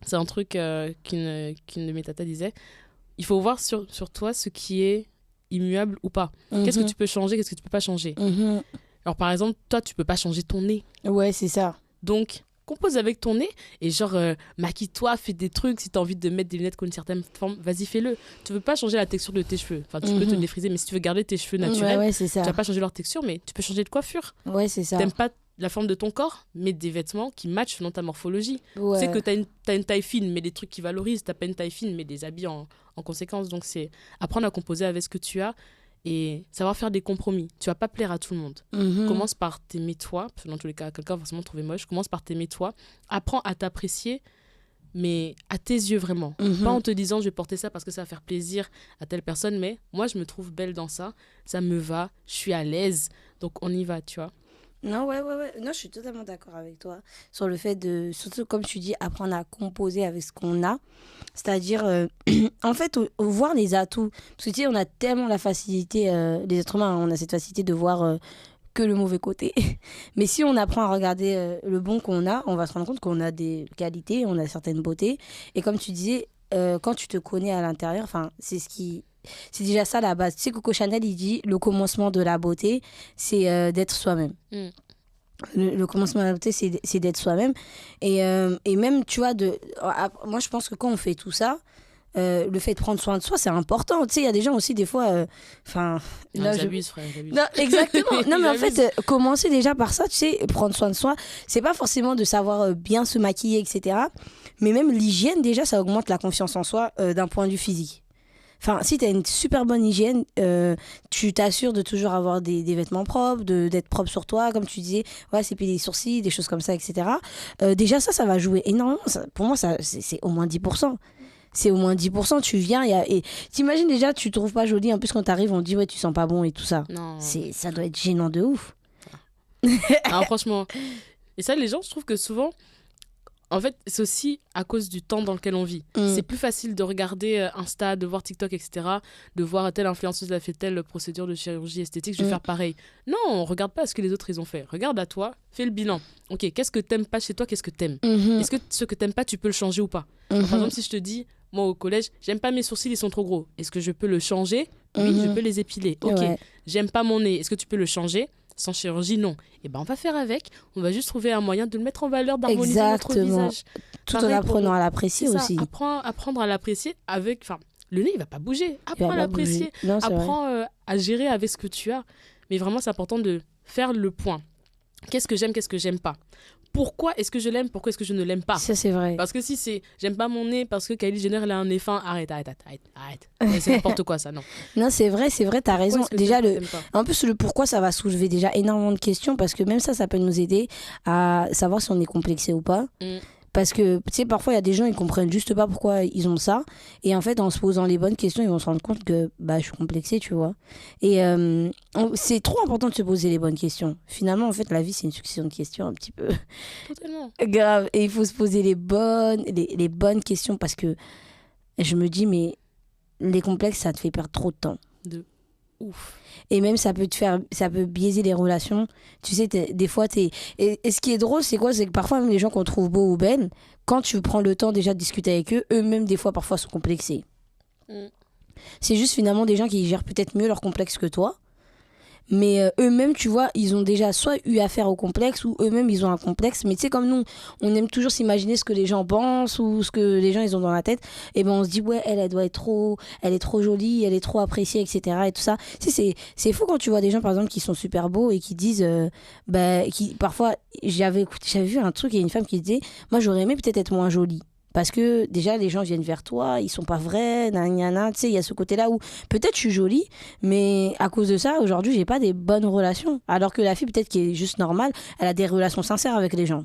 C'est un truc qu'une de mes tatas disait. Il faut voir sur toi ce qui est immuable ou pas. Qu'est-ce que tu peux changer, qu'est-ce que tu peux pas changer. Mhm. Alors, par exemple, toi, tu peux pas changer ton nez. Ouais, c'est ça. Donc, compose avec ton nez et genre, maquille-toi, fais des trucs. Si tu as envie de mettre des lunettes qui ont une certaine forme, vas-y, fais-le. Tu veux pas changer la texture de tes cheveux. Enfin, tu peux te défriser, mais si tu veux garder tes cheveux naturels, Ouais, c'est ça. tu vas pas changer leur texture, mais tu peux changer de coiffure. Ouais, c'est ça. T'aimes pas la forme de ton corps, mets des vêtements qui matchent selon ta morphologie. Ouais. Tu sais que t'as une taille fine, mais des trucs qui valorisent. T'as pas une taille fine, mais des habits en conséquence. Donc, c'est apprendre à composer avec ce que tu as et savoir faire des compromis. Tu vas pas plaire à tout le monde. Mhm. Commence par t'aimer toi. Parce que dans tous les cas, quelqu'un va forcément te trouver moche. Commence par t'aimer toi. Apprends à t'apprécier, mais à tes yeux vraiment. Mhm. Pas en te disant je vais porter ça parce que ça va faire plaisir à telle personne, mais moi je me trouve belle dans ça. Ça me va, je suis à l'aise. Donc on y va, tu vois. Non, ouais. Non, je suis totalement d'accord avec toi sur le fait de, surtout comme tu dis, apprendre à composer avec ce qu'on a. C'est-à-dire, en fait, voir les atouts. Parce que tu sais, on a tellement la facilité, les êtres humains, on a cette facilité de voir que le mauvais côté. Mais si on apprend à regarder le bon qu'on a, on va se rendre compte qu'on a des qualités, on a certaines beautés. Et comme tu disais, quand tu te connais à l'intérieur, enfin, c'est déjà ça la base. Tu sais, Coco Chanel, il dit le commencement de la beauté, c'est d'être soi-même. Mm. Le commencement de la beauté, c'est d'être soi-même. Et même, tu vois, moi, je pense que quand on fait tout ça, le fait de prendre soin de soi, c'est important. Tu sais, il y a des gens aussi, des fois. Enfin, Non, j'abuse, frère, j'abuse. Non, exactement. Non, mais en J'abuse. fait, commencer déjà par ça, tu sais, prendre soin de soi, c'est pas forcément de savoir bien se maquiller, etc. Mais même l'hygiène, déjà, ça augmente la confiance en soi d'un point de vue physique. Enfin, si tu as une super bonne hygiène, tu t'assures de toujours avoir des vêtements propres, d'être propre sur toi, comme tu disais, ouais, s'épiler les sourcils, des choses comme ça, etc. Déjà, ça va jouer énormément. Pour moi, c'est au moins 10%. C'est au moins 10%, tu viens et t'imagines déjà, tu te trouves pas jolie, en plus quand t'arrives, on te dit, ouais, tu sens pas bon et tout ça. Non. Ça doit être gênant de ouf. Non, franchement. Et ça, les gens, je trouve que souvent, en fait, c'est aussi à cause du temps dans lequel on vit. C'est plus facile de regarder Insta, de voir TikTok, etc., de voir telle influenceuse a fait telle procédure de chirurgie esthétique, je vais faire pareil. Non, on regarde pas ce que les autres ils ont fait. Regarde à toi, fais le bilan. Ok, qu'est-ce que t'aimes pas chez toi, qu'est-ce que t'aimes Est-ce que ce que t'aimes pas, tu peux le changer ou pas Par exemple, si je te dis, moi au collège, j'aime pas mes sourcils, ils sont trop gros. Est-ce que je peux le changer Oui, je peux les épiler. Ok, Ouais. j'aime pas mon nez. Est-ce que tu peux le changer sans chirurgie, non. Et ben on va faire avec. On va juste trouver un moyen de le mettre en valeur, d'harmoniser notre Exactement. visage. Tout en Pareil apprenant à l'apprécier C'est ça, aussi. apprendre à l'apprécier avec. Enfin, le nez, il va pas bouger. Il Apprends va à pas l'apprécier. bouger. Non, c'est vrai. Apprends à gérer avec ce que tu as. Mais vraiment, c'est important de faire le point. Qu'est-ce que j'aime, qu'est-ce que j'aime pas Pourquoi est-ce que je l'aime, pourquoi est-ce que je ne l'aime pas Ça, c'est vrai. Parce que si c'est j'aime pas mon nez parce que Kylie Jenner elle a un nez fin, arrête. C'est n'importe quoi ça, non. Non, c'est vrai, t'as raison. Pourquoi est-ce que Déjà, t'aimes, t'aimes pas en plus, le pourquoi, ça va soulever déjà énormément de questions parce que même ça peut nous aider à savoir si on est complexé ou pas. Mm. Parce que, tu sais, parfois, il y a des gens, ils comprennent juste pas pourquoi ils ont ça. Et en fait, en se posant les bonnes questions, ils vont se rendre compte que bah, je suis complexée, tu vois. Et c'est trop important de se poser les bonnes questions. Finalement, en fait, la vie, c'est une succession de questions un petit peu Totalement. grave. Et il faut se poser les bonnes questions parce que je me dis, mais les complexes, ça te fait perdre trop de temps. Ouf. Et même, ça peut biaiser les relations. Tu sais, des fois, Et ce qui est drôle, c'est quoi? C'est que parfois, même les gens qu'on trouve beaux ou belles, quand tu prends le temps déjà de discuter avec eux, eux-mêmes, des fois, parfois, sont complexés. Mm. C'est juste finalement des gens qui gèrent peut-être mieux leurs complexes que toi. Mais eux-mêmes, tu vois, ils ont déjà soit eu affaire au complexe ou eux-mêmes, ils ont un complexe. Mais tu sais, comme nous, on aime toujours s'imaginer ce que les gens pensent ou ce que les gens, ils ont dans la tête. Et ben on se dit, ouais, elle doit être elle est trop jolie, elle est trop appréciée, etc. Et tout ça. Tu sais, c'est fou quand tu vois des gens, par exemple, qui sont super beaux et qui disent, parfois, j'avais vu un truc, il y a une femme qui disait, moi, j'aurais aimé peut-être être moins jolie. Parce que déjà, les gens viennent vers toi, ils sont pas vrais, tu sais, il y a ce côté-là où peut-être je suis jolie, mais à cause de ça, aujourd'hui, j'ai pas des bonnes relations. Alors que la fille, peut-être qui est juste normale, elle a des relations sincères avec les gens.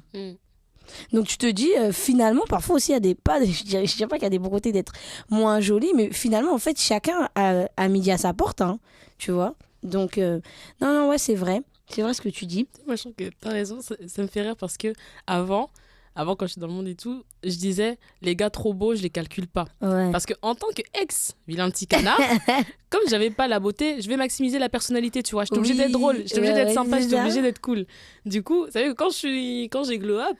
Donc tu te dis, finalement, parfois aussi, il y a je dirais pas qu'il y a des bons côtés d'être moins jolie, mais finalement, en fait, chacun a midi à sa porte, hein, tu vois. Donc, non, ouais, c'est vrai. C'est vrai ce que tu dis. Moi, je trouve que t'as raison, ça me fait rire parce que avant, quand j'étais dans le monde et tout, je disais, les gars trop beaux, je les calcule pas. Ouais. Parce que en tant que vilain petit canard, comme j'avais pas la beauté, je vais maximiser la personnalité, tu vois. J'étais obligée d'être drôle, j'étais obligée d'être sympa, j'étais obligée d'être cool. Du coup, vous savez, quand j'ai glow up,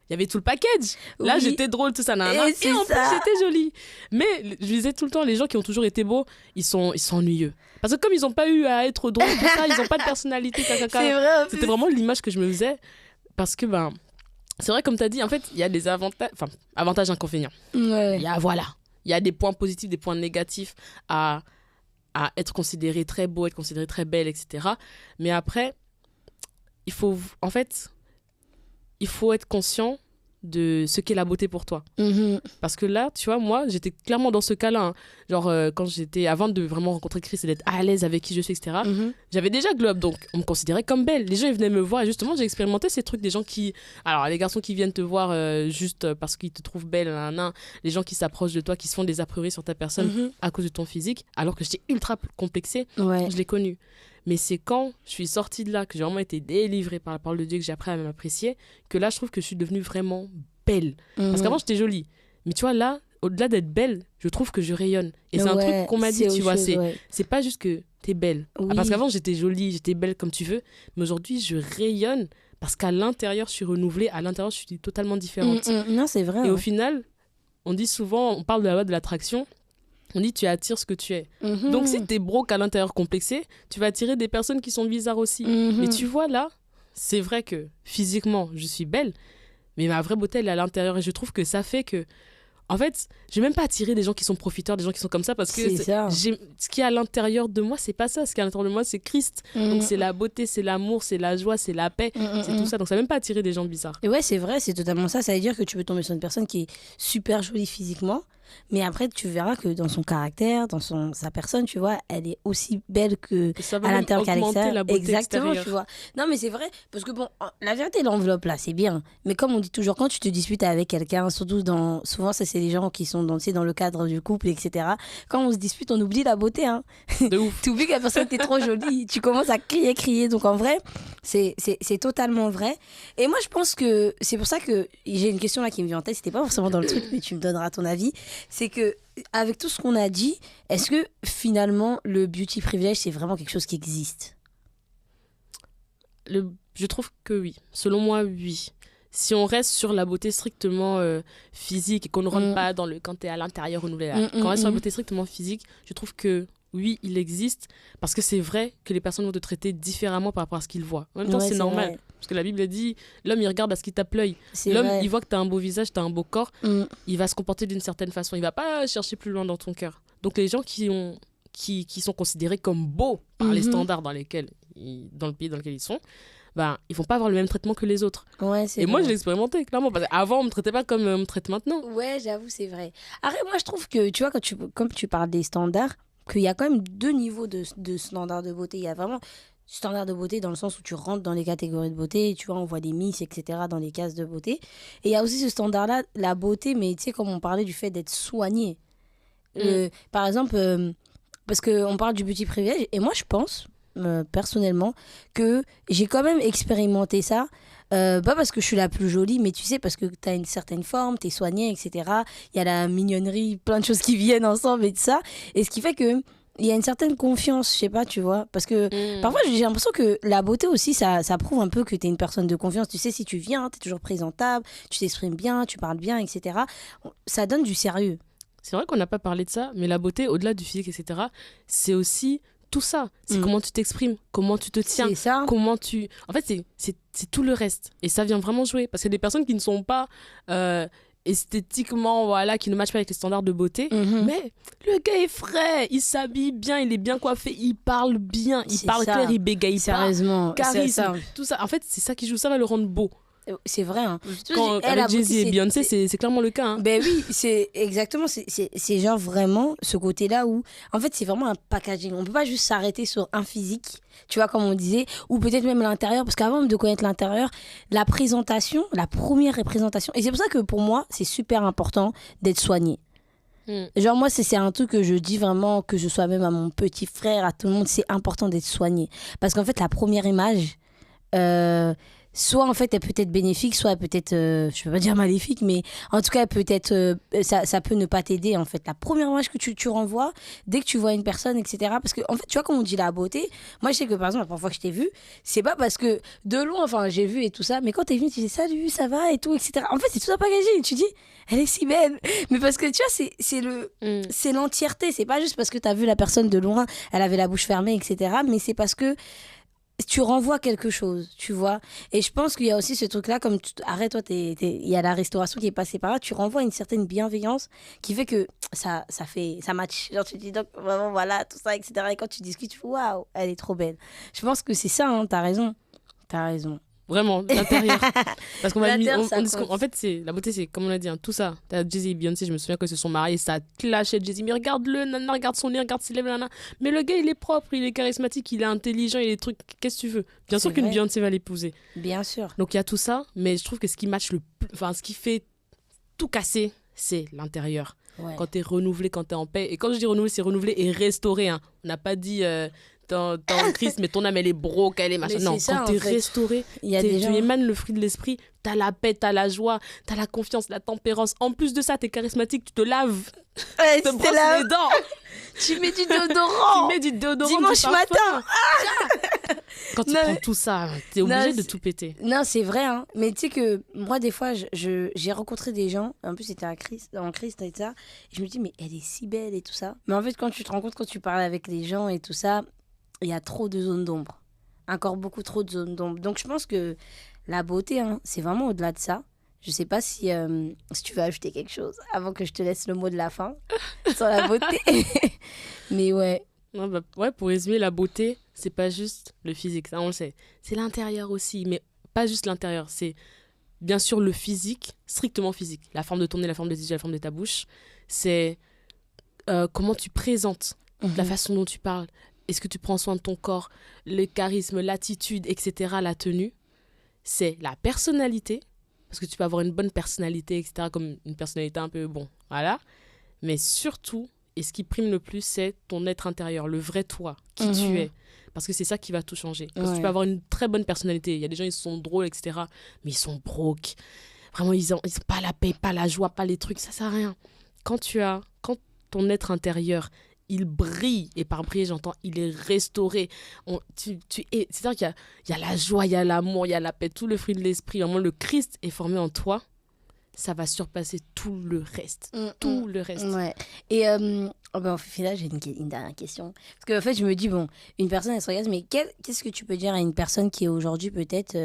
il y avait tout le package. Là, j'étais drôle, tout ça, nanana. Et en plus, j'étais jolie. Mais je disais tout le temps, les gens qui ont toujours été beaux, ils sont ennuyeux. Parce que comme ils n'ont pas eu à être drôles, tout ça, ils n'ont pas de personnalité, C'est vrai. C'était vraiment l'image que je me faisais. Parce que, c'est vrai, comme tu as dit, en fait, il y a des avantages, inconvénients. Ouais. Il y a des points positifs, des points négatifs à être considéré très beau, être considéré très belle, etc. Mais après, il faut être conscient de ce qu'est la beauté pour toi. Parce que là, tu vois, moi, j'étais clairement dans ce cas-là. Hein. Genre, avant de vraiment rencontrer Chris et d'être à l'aise avec qui je suis, etc., j'avais déjà glow up, donc on me considérait comme belle. Les gens, ils venaient me voir et justement, j'ai expérimenté ces trucs des gens qui... Alors, les garçons qui viennent te voir juste parce qu'ils te trouvent belle, les gens qui s'approchent de toi, qui se font des a priori sur ta personne à cause de ton physique, alors que j'étais ultra complexée, je l'ai connu. Mais c'est quand je suis sortie de là, que j'ai vraiment été délivrée par la parole de Dieu, que j'ai appris à m'apprécier, que là, je trouve que je suis devenue vraiment belle. Parce qu'avant, j'étais jolie. Mais tu vois, là, au-delà d'être belle, je trouve que je rayonne. Et c'est un truc qu'on m'a dit, tu vois. C'est pas juste que t'es belle. Oui. Parce qu'avant, j'étais jolie, j'étais belle comme tu veux. Mais aujourd'hui, je rayonne parce qu'à l'intérieur, je suis renouvelée. À l'intérieur, je suis totalement différente. Non, c'est vrai. Et au final, on dit souvent, on parle de la loi de l'attraction. On dit tu attires ce que tu es. Donc si t'es broke à l'intérieur complexé, tu vas attirer des personnes qui sont bizarres aussi. Mais tu vois là, c'est vrai que physiquement, je suis belle, mais ma vraie beauté, elle est à l'intérieur. Et je trouve que ça fait que... En fait, je vais même pas attirer des gens qui sont profiteurs, des gens qui sont comme ça, parce que ce qui est à l'intérieur de moi, c'est pas ça. Ce qui est à l'intérieur de moi, c'est Christ. Donc c'est la beauté, c'est l'amour, c'est la joie, c'est la paix, c'est tout ça. Donc ça va même pas attirer des gens bizarres. Et ouais, c'est vrai, c'est totalement ça. Ça veut dire que tu peux tomber sur une personne qui est super jolie physiquement, mais après tu verras que dans son caractère, dans sa personne, tu vois, elle est aussi belle à l'intérieur qu'à l'extérieur. Exactement, extérieure. Tu vois. Non, mais c'est vrai, parce que bon, la vérité, l'enveloppe là, c'est bien. Mais comme on dit toujours, quand tu te disputes avec quelqu'un, souvent ça c'est les gens qui sont dans le cadre du couple, etc. Quand on se dispute, on oublie la beauté. Hein. De ouf. Tu oublies que la personne était trop jolie, tu commences à crier. Donc en vrai, c'est totalement vrai. Et moi je pense que c'est pour ça que j'ai une question là qui me vient en tête. C'était pas forcément dans le truc, mais tu me donneras ton avis. C'est que avec tout ce qu'on a dit, est-ce que finalement le beauty privilege c'est vraiment quelque chose qui existe ? Je trouve que oui. Selon moi, oui. Si on reste sur la beauté strictement physique et qu'on ne rentre pas dans quand t'es à l'intérieur renouvelé, quand on reste sur la beauté strictement physique, je trouve que oui, il existe, parce que c'est vrai que les personnes vont te traiter différemment par rapport à ce qu'ils voient. En même temps, c'est normal. Vrai. Parce que la Bible dit, l'homme, il regarde à ce qu'il tape l'œil. L'homme, il voit que tu as un beau visage, tu as un beau corps, il va se comporter d'une certaine façon. Il va pas chercher plus loin dans ton cœur. Donc les gens qui sont considérés comme beaux par les standards dans le pays dans lequel ils sont, ils vont pas avoir le même traitement que les autres. Ouais, et moi, je l'ai expérimenté, clairement. Parce qu'avant, on me traitait pas comme on me traite maintenant. Ouais, j'avoue, c'est vrai. Après, moi, je trouve que, tu vois, comme tu parles des standards, qu'il y a quand même deux niveaux de standards de beauté. Il y a vraiment standard de beauté dans le sens où tu rentres dans les catégories de beauté, tu vois, on voit des Miss, etc. dans les cases de beauté. Et il y a aussi ce standard-là, la beauté, mais tu sais, comme on parlait du fait d'être soigné. Par exemple, parce qu'on parle du beauty privilège, et moi, je pense... personnellement que j'ai quand même expérimenté ça, pas parce que je suis la plus jolie, mais tu sais, parce que tu as une certaine forme, tu es soignée, etc. Il y a la mignonnerie, plein de choses qui viennent ensemble et tout ça, et ce qui fait que il y a une certaine confiance, je sais pas, tu vois, parce que parfois j'ai l'impression que la beauté aussi, ça prouve un peu que tu es une personne de confiance. Tu sais, si tu viens, tu es toujours présentable, tu t'exprimes bien, tu parles bien, etc. Ça donne du sérieux. C'est vrai qu'on n'a pas parlé de ça, mais la beauté, au-delà du physique, etc., c'est aussi tout ça. C'est comment tu t'exprimes, comment tu te tiens, c'est ça. comment tu... En fait, c'est tout le reste. Et ça vient vraiment jouer. Parce qu'il y a des personnes qui ne sont pas esthétiquement, voilà, qui ne matchent pas avec les standards de beauté. Mais le gars est frais, il s'habille bien, il est bien coiffé, il parle bien, il parle clair, il bégaye sérieusement, pas. Charisme, tout ça. En fait, c'est ça qui joue, ça va le rendre beau. C'est vrai. Hein. Quand, avec Jay-Z et Beyoncé, c'est clairement le cas. Hein. Ben oui, c'est exactement. C'est genre vraiment ce côté-là où, en fait, c'est vraiment un packaging. On peut pas juste s'arrêter sur un physique, tu vois, comme on disait, ou peut-être même l'intérieur, parce qu'avant de connaître l'intérieur, la présentation, la première représentation, et c'est pour ça que pour moi, c'est super important d'être soigné. Genre moi c'est un truc que je dis vraiment, que ce soit même à mon petit frère, à tout le monde, c'est important d'être soigné parce qu'en fait la première image soit en fait elle peut être bénéfique, soit elle peut être je peux pas dire maléfique, mais en tout cas elle peut être ça peut ne pas t'aider en fait. La première image que tu renvoies dès que tu vois une personne, etc., parce que en fait tu vois, comme on dit la beauté, moi je sais que par exemple la première fois que je t'ai vu, c'est pas parce que de loin, enfin j'ai vu et tout ça, mais quand t'es venu tu dis salut, ça va et tout, etc., en fait c'est tout ça packagé, tu dis elle est si belle, mais parce que tu vois c'est l'entièreté, c'est pas juste parce que t'as vu la personne de loin, elle avait la bouche fermée, etc., mais c'est parce que tu renvoies quelque chose, tu vois. Et je pense qu'il y a aussi ce truc-là, comme arrête, toi, il y a la restauration qui est passée par là, tu renvoies une certaine bienveillance qui fait que ça match. Genre, tu te dis donc, vraiment, voilà, tout ça, etc. Et quand tu discutes, tu fais, waouh, elle est trop belle. Je pense que c'est ça, hein, t'as raison. T'as raison. Vraiment, l'intérieur. Parce qu'on m'a mis. En fait, la beauté, c'est comme on l'a dit, hein, tout ça. T'as Jay-Z et Beyoncé, je me souviens quand ils se sont mariés, ça clashait Jay-Z. Mais regarde-le, nana, regarde son nez, regarde ses lèvres, nana. Mais le gars, il est propre, il est charismatique, il est intelligent, il est trucs. Qu'est-ce que tu veux? Bien sûr qu'une Beyoncé va l'épouser. Bien sûr. Donc il y a tout ça, mais je trouve que ce qui match ce qui fait tout casser, c'est l'intérieur. Ouais. Quand t'es renouvelé, quand t'es en paix. Et quand je dis renouvelé, c'est renouvelé et restauré. Hein. On n'a pas dit. T'es en Christ, mais ton âme elle est broke, elle est machin. Non, quand t'es restauré, tu émanes le fruit de l'esprit, t'as la paix, t'as la joie, t'as la confiance, la tempérance. En plus de ça, t'es charismatique, tu te laves, ouais, tu te brosses les dents. Tu mets du déodorant. Tu mets du déodorant dimanche matin. Quand tu prends tout ça, t'es obligé de tout péter. Non, c'est vrai. Hein. Mais tu sais que moi, des fois, j'ai rencontré des gens. En plus, c'était en Christ et ça. Et je me dis, mais elle est si belle et tout ça. Mais en fait, quand tu te rends compte, quand tu parles avec les gens et tout ça, il y a trop de zones d'ombre. Encore beaucoup trop de zones d'ombre. Donc, je pense que la beauté, hein, c'est vraiment au-delà de ça. Je sais pas si tu veux ajouter quelque chose avant que je te laisse le mot de la fin sur la beauté. Mais ouais. Non, ouais, pour résumer, la beauté, c'est pas juste le physique, ça on le sait. C'est l'intérieur aussi, mais pas juste l'intérieur. C'est bien sûr le physique, strictement physique. La forme de ton nez, la forme de tes yeux, la forme de ta bouche. C'est comment tu présentes, la façon dont tu parles. Est-ce que tu prends soin de ton corps, le charisme, l'attitude, etc., la tenue. C'est la personnalité, parce que tu peux avoir une bonne personnalité, etc., comme une personnalité un peu, bon, voilà. Mais surtout, et ce qui prime le plus, c'est ton être intérieur, le vrai toi, qui tu es. Parce que c'est ça qui va tout changer. Parce que tu peux avoir une très bonne personnalité. Il y a des gens, ils sont drôles, etc., mais ils sont broke. Vraiment, ils ont pas la paix, pas la joie, pas les trucs, ça sert à rien. Quand ton être intérieur, il brille, et par briller, j'entends, il est restauré. C'est-à-dire qu'il y a la joie, il y a l'amour, il y a la paix, tout le fruit de l'esprit. Vraiment, le Christ est formé en toi. Ça va surpasser tout le reste. Tout le reste. Ouais. Et au final, j'ai une dernière question. Parce qu'en fait, je me dis, bon, une personne, elle se regarde, mais qu'est-ce que tu peux dire à une personne qui, aujourd'hui, peut-être,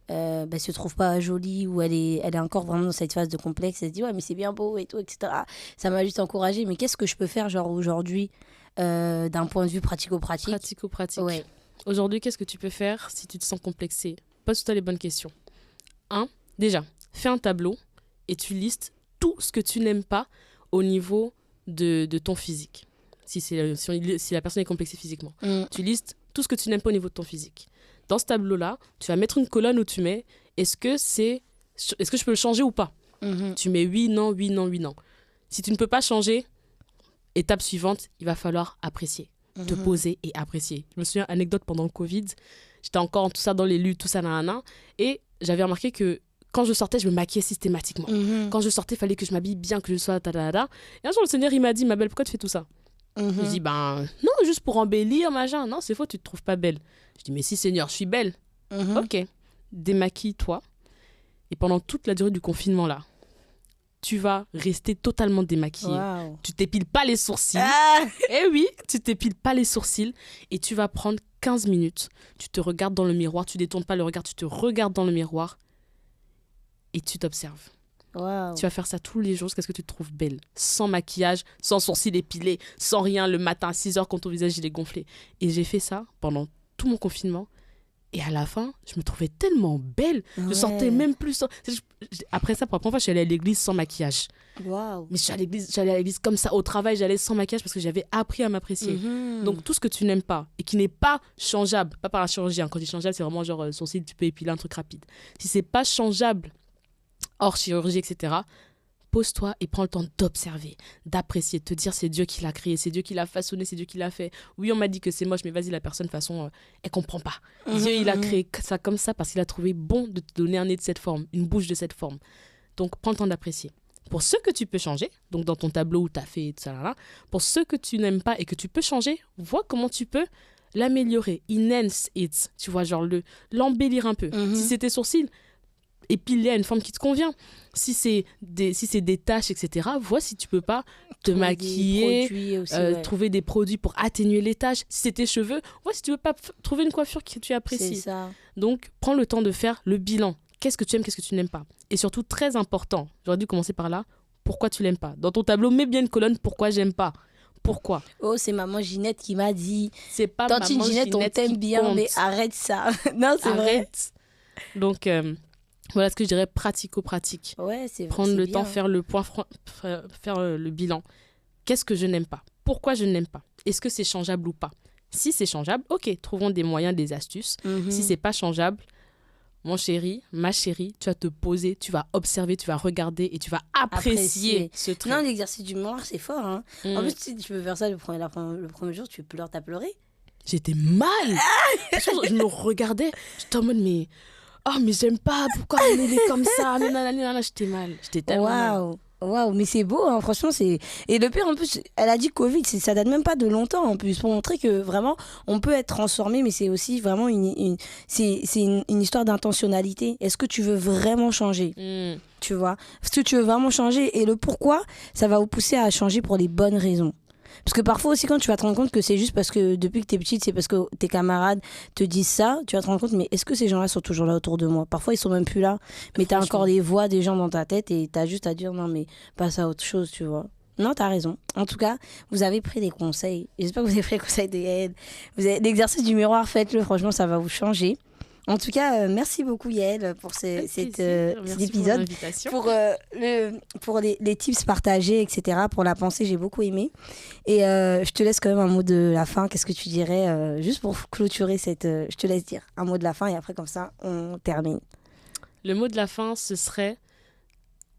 se trouve pas jolie, ou elle est encore vraiment dans cette phase de complexe, elle se dit, ouais, mais c'est bien beau et tout, etc. Ça m'a juste encouragée. Mais qu'est-ce que je peux faire, genre, aujourd'hui, d'un point de vue pratico-pratique? Pratico-pratique. Ouais. Aujourd'hui, qu'est-ce que tu peux faire si tu te sens complexé? Pose-toi les bonnes questions. Déjà, fais un tableau et tu listes tout ce que tu n'aimes pas au niveau de ton physique. Si la personne est complexée physiquement. Tu listes tout ce que tu n'aimes pas au niveau de ton physique. Dans ce tableau-là, tu vas mettre une colonne où tu mets est-ce que je peux le changer ou pas? Tu mets oui, non, oui, non, oui, non. Si tu ne peux pas changer, étape suivante, il va falloir apprécier. Te poser et apprécier. Je me souviens, anecdote, pendant le Covid, j'étais encore tout ça dans les luttes, tout ça, nanana, et j'avais remarqué que quand je sortais, je me maquillais systématiquement. Quand je sortais, il fallait que je m'habille bien, que je sois ta-da-da. Et un jour, le Seigneur, il m'a dit, ma belle, pourquoi tu fais tout ça? Je dis, non, juste pour embellir, machin. Non, c'est faux, tu te trouves pas belle. Je dis, mais si, Seigneur, je suis belle. Ok, démaquille-toi. Et pendant toute la durée du confinement, là, tu vas rester totalement démaquillée. Wow. Tu t'épiles pas les sourcils. Eh oui, tu t'épiles pas les sourcils. Et tu vas prendre 15 minutes. Tu te regardes dans le miroir. Tu détournes pas le regard. Tu te regardes dans le miroir. Et tu t'observes. Wow. Tu vas faire ça tous les jours jusqu'à ce que tu te trouves belle. Sans maquillage, sans sourcils épilés, sans rien, le matin à 6h quand ton visage il est gonflé. Et j'ai fait ça pendant tout mon confinement. Et à la fin, je me trouvais tellement belle. Je sortais même plus sans... Après ça, pour la première fois, je suis allée à l'église sans maquillage. Waouh. Mais j'allais à l'église comme ça. Au travail, j'allais sans maquillage parce que j'avais appris à m'apprécier. Donc, tout ce que tu n'aimes pas et qui n'est pas changeable, pas par un chirurgien. Quand je dis changeable, c'est vraiment genre sourcil, tu peux épiler un truc rapide. Si c'est pas changeable, hors chirurgie, etc., pose-toi et prends le temps d'observer, d'apprécier, de te dire c'est Dieu qui l'a créé, c'est Dieu qui l'a façonné, c'est Dieu qui l'a fait. Oui, on m'a dit que c'est moche, mais vas-y, la personne, de toute façon, elle comprend pas. Dieu, il a créé ça comme ça parce qu'il a trouvé bon de te donner un nez de cette forme, une bouche de cette forme. Donc, prends le temps d'apprécier. Pour ceux que tu peux changer, donc dans ton tableau où tu as fait tout ça, là, pour ceux que tu n'aimes pas et que tu peux changer, vois comment tu peux l'améliorer, enhance it, tu vois, genre l'embellir un peu. Si c'est tes sourcils, épiler à une forme qui te convient. Si c'est des tâches, etc., vois si tu peux pas te maquiller, aussi, trouver des produits pour atténuer les tâches. Si c'est tes cheveux, vois si tu peux pas trouver une coiffure que tu apprécies. C'est ça. Donc, prends le temps de faire le bilan. Qu'est-ce que tu aimes, qu'est-ce que tu n'aimes pas? Et surtout, très important, j'aurais dû commencer par là, pourquoi tu l'aimes pas? Dans ton tableau, mets bien une colonne, pourquoi j'aime pas? Pourquoi? Oh, c'est maman Ginette qui m'a dit. C'est pas Tantine maman Ginette, on t'aime bien, compte. mais arrête ça. Non, c'est vrai. Donc, voilà ce que je dirais pratico-pratique. Ouais, c'est Prendre le bien. temps, faire le point, faire le bilan. Qu'est-ce que je n'aime pas? Pourquoi je n'aime pas? Est-ce que c'est changeable ou pas? Si c'est changeable, ok, trouvons des moyens, des astuces. Si c'est pas changeable, mon chéri, ma chérie, tu vas te poser, tu vas observer, tu vas regarder et tu vas apprécier ce trait. Non, l'exercice du mémoire, c'est fort. Hein. En plus, tu peux faire ça le premier jour, tu pleures, t'as pleuré. J'étais mal. Je me regardais, j'étais en mode, mais... Oh, mais j'aime pas, pourquoi on est comme ça? J'étais mal. J'étais tellement mal. Waouh, mais c'est beau, hein, franchement. Et le pire, en plus, elle a dit Covid, ça date même pas de longtemps, en plus, pour montrer que vraiment, on peut être transformé, mais c'est aussi vraiment une histoire d'intentionnalité. Est-ce que tu veux vraiment changer? Tu vois? Est-ce que tu veux vraiment changer? Et le pourquoi, ça va vous pousser à changer pour les bonnes raisons. Parce que parfois aussi, quand tu vas te rendre compte que c'est juste parce que depuis que t'es petite, c'est parce que tes camarades te disent ça, tu vas te rendre compte, mais est-ce que ces gens-là sont toujours là autour de moi? Parfois, ils sont même plus là, mais t'as encore des voix des gens dans ta tête et t'as juste à dire non, mais passe à autre chose, tu vois. Non, t'as raison. En tout cas, vous avez pris des conseils. J'espère que vous avez pris les conseils de Yael. L'exercice du miroir, faites-le, franchement, ça va vous changer. En tout cas, merci beaucoup Yael pour cet épisode, pour les tips partagés, etc. Pour la pensée, j'ai beaucoup aimé. Et je te laisse quand même un mot de la fin. Qu'est-ce que tu dirais juste pour clôturer je te laisse dire un mot de la fin et après comme ça, on termine. Le mot de la fin, ce serait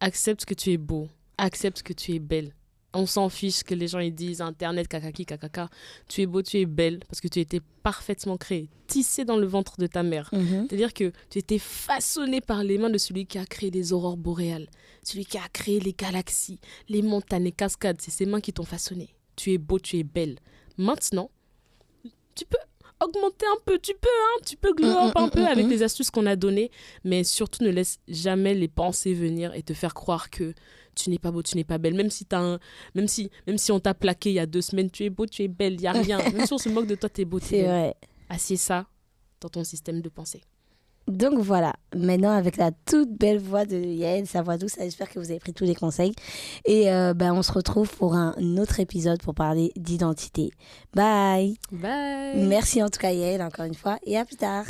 accepte que tu es beau, accepte que tu es belle. On s'en fiche que les gens ils disent internet, kakaki, kakaka. Tu es beau, tu es belle parce que tu étais parfaitement créé, tissé dans le ventre de ta mère. C'est-à-dire que tu étais façonné par les mains de celui qui a créé les aurores boréales, celui qui a créé les galaxies, les montagnes, les cascades. C'est ses mains qui t'ont façonné. Tu es beau, tu es belle. Maintenant, tu peux augmenter un peu, tu peux glow up un peu avec les astuces qu'on a données, mais surtout ne laisse jamais les pensées venir et te faire croire que tu n'es pas beau, tu n'es pas belle. Même si on t'a plaqué il y a 2 semaines, tu es beau, tu es belle, il n'y a rien. Même si on se moque de toi, tu es beau, tu es belle. C'est vrai. Assieds ça dans ton système de pensée. Donc voilà, maintenant avec la toute belle voix de Yael, sa voix douce, j'espère que vous avez pris tous les conseils. Et on se retrouve pour un autre épisode pour parler d'identité. Bye. Bye. Merci en tout cas Yael, encore une fois, et à plus tard.